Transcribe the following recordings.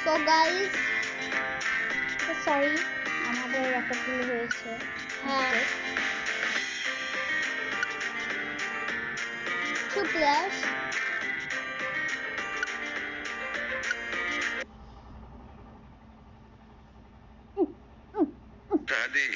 So guys, sorry, আমাদের একটা ভুল হয়েছে। হ্যাঁ, 2 players. Daddy.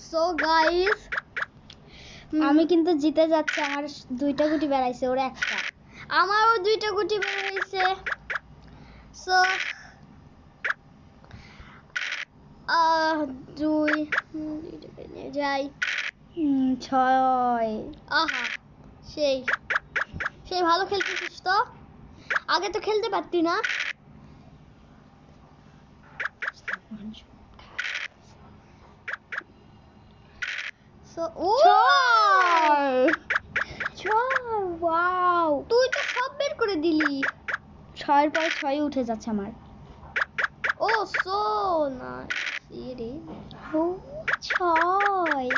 সো গাইস, আমি কিন্তু জিতে যাচ্ছি। আমার 2টা গুটি বেরাইছে, ওর একটা। আমারও 2টা গুটি বের হয়েছে। সো 2টা নিয়ে যাই। 6। আহা, সেই সেই ভালো খেলতেছিস তো। আগে তো খেলতে পারতি না। সো ও 6, ওয়াও! তুই তো সব বের করে দিলি। 6-এর পরে 6 উঠে যাচ্ছে আমার। ও সো নাইস। রে ও 6।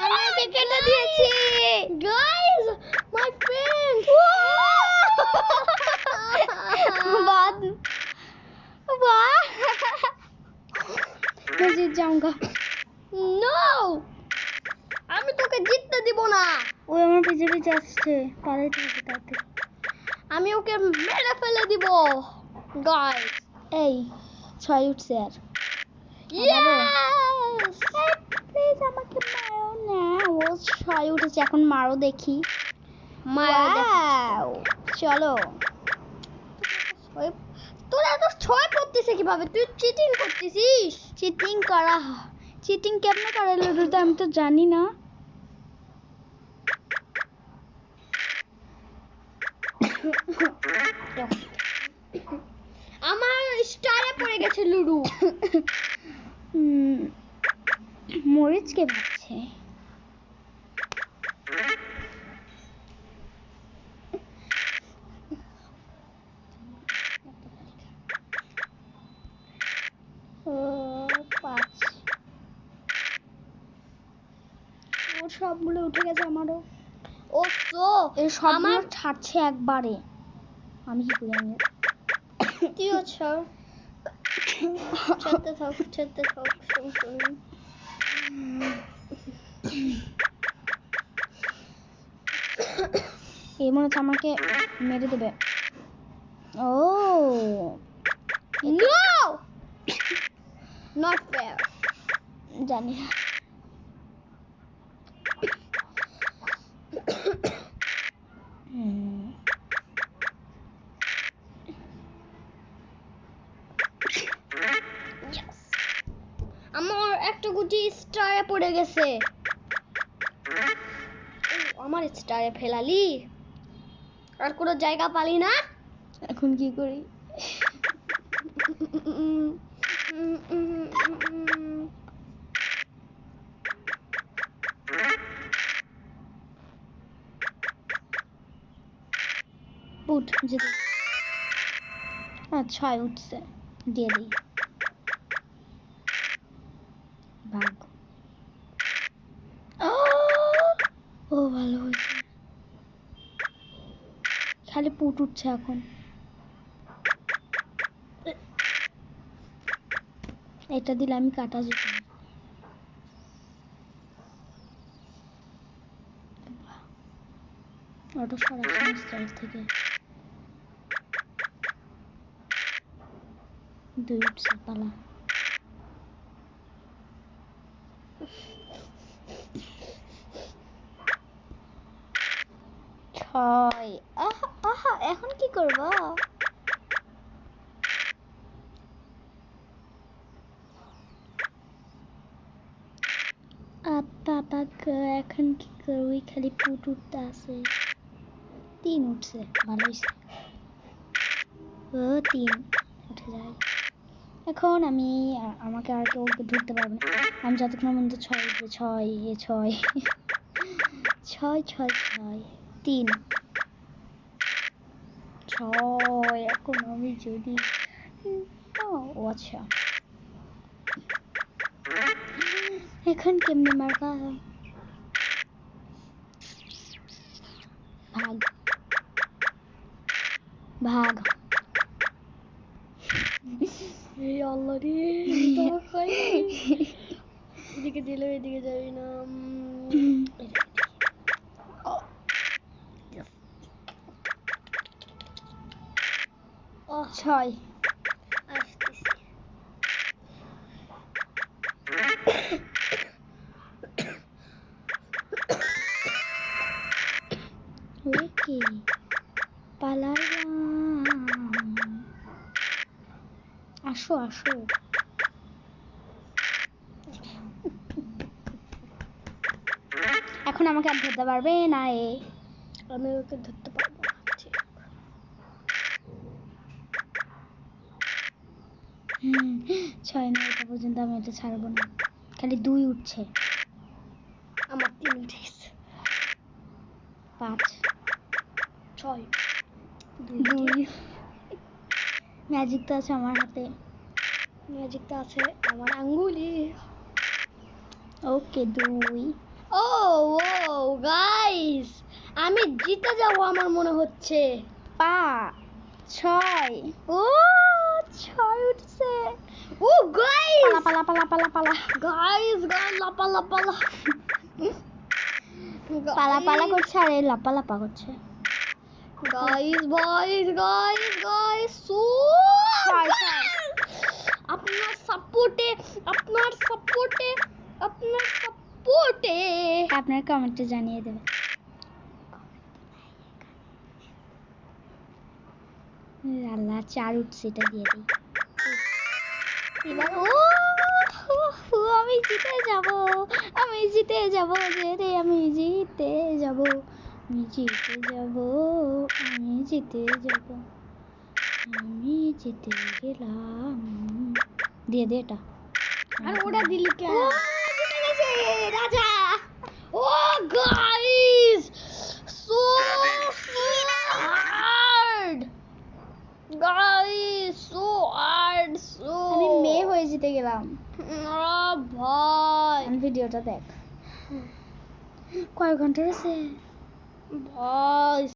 আমি ওকে কেটে দিয়েছি। Guys, my friend. বাদ বাহ, मैं जीत जाऊंगा। নো, আমি তোকে জিততে দিব না। ও আমার পিছে পিছে আসছে, পালাইতে হবে তাড়াতাড়ি। আমি ওকে মেরে ফেলে দিব। গাইস, এই 6 উঠছে আর। ইয়েস, প্লিজ আমাকে মারো না। ও 6 উঠেছে, এখন মারো দেখি। ওয়াও, চলো। তোরা এত 6 করতেছে কিভাবে? তুই চিটিং করতেছিস। চিটিং কেমনে করে লুডোতে আমি তো জানি না। আমার স্টারে পড়ে গেছে লুডু। মরিচ কে ভাবছে? ও 5। ওর সবগুলো উঠে গেছে, আমারও। ও সো এই সবগুলো আমার ছাড়ছে একবারে। আমি কি করি আমি? কি হচ্ছে? চলতে থাক, শুন। এই মনে হচ্ছে আমাকে মেরে দেবে। ও নো, নট ফেয়ার। জানি না। আমার একটা গুটি স্টারে পড়ে গেছে। আমার স্টারে ফেলালি, আর কোনো জায়গা পালি না। এখন কি করি? উঠ যেতে। আচ্ছা উঠছে, দিয়ে দিই। ভাগ। ও ভালো হয়েছে। খালি পুট উঠছে এখন। এটা দিলে আমি কাটা যেত। অটো সরাসরি স্টাইল থেকে 2 উঠছে, পালা। ছয়। আহা আহা, এখন কি করবো? এখন কি করবি? খালি পুট উঠতে আছে। 3 উঠছে, ভালো হয়েছে। ও 3 উঠে যায়। এখন আমি আমাকে আর কেউ ধরতে পারবে না। আমি যতক্ষণ পর্যন্ত 6 উঠবে। 6 6 6 6 3 6 এখন আমি যদি ও আচ্ছা এখন কেমনে মারবা ভাগ ভাগ এই আল্লাহ রে তো খাই এদিকে দিলে এদিকে যাবি না ও 6 আসতেছি ওকে পালালাম আসো আসো এখন আমাকে আর ধরতে পারবে না এ আমি ওকে ধরতে পারবো না ঠিক 6 না এটা পর্যন্ত আমি এটা ছাড়বো না খালি 2 উঠছে আমার 3 উঠে গেছে 5 6 2 ম্যাজিক তো আছে আমার হাতে ম্যাজিকটা আছে আমার আঙ্গুলি ওকে 2 ও ও গাইস আমি জিতে যাব আমার মনে হচ্ছে 6 ও 6 উঠছে ও গাইস পালা পালা পালা পালা গাইস লাপা লাপা পালা পালা করছে আর এই লাপা লাপা করছে গাইস গাইস সো আপনার সাপোর্টে আপনার কমেন্টে জানিয়ে দেবে আল্লাহ 4 উঠছে এটা দিয়ে দিই এবার আমি জিতে যাব আমি জিতে যাব রে আমি জিতে যাব আমি জিতে যাব আমি জিতে যাব আমি জিতে গেলাম দিয়ে দে এটা আর ওটা দিলি কেন জিতে গেছে রাজা ও guys so hard guys so hard so আমি মেয়ে হয়ে জিতে গেলাম ভাই ভিডিওটা দেখ কয় ঘন্টা আছে ভাই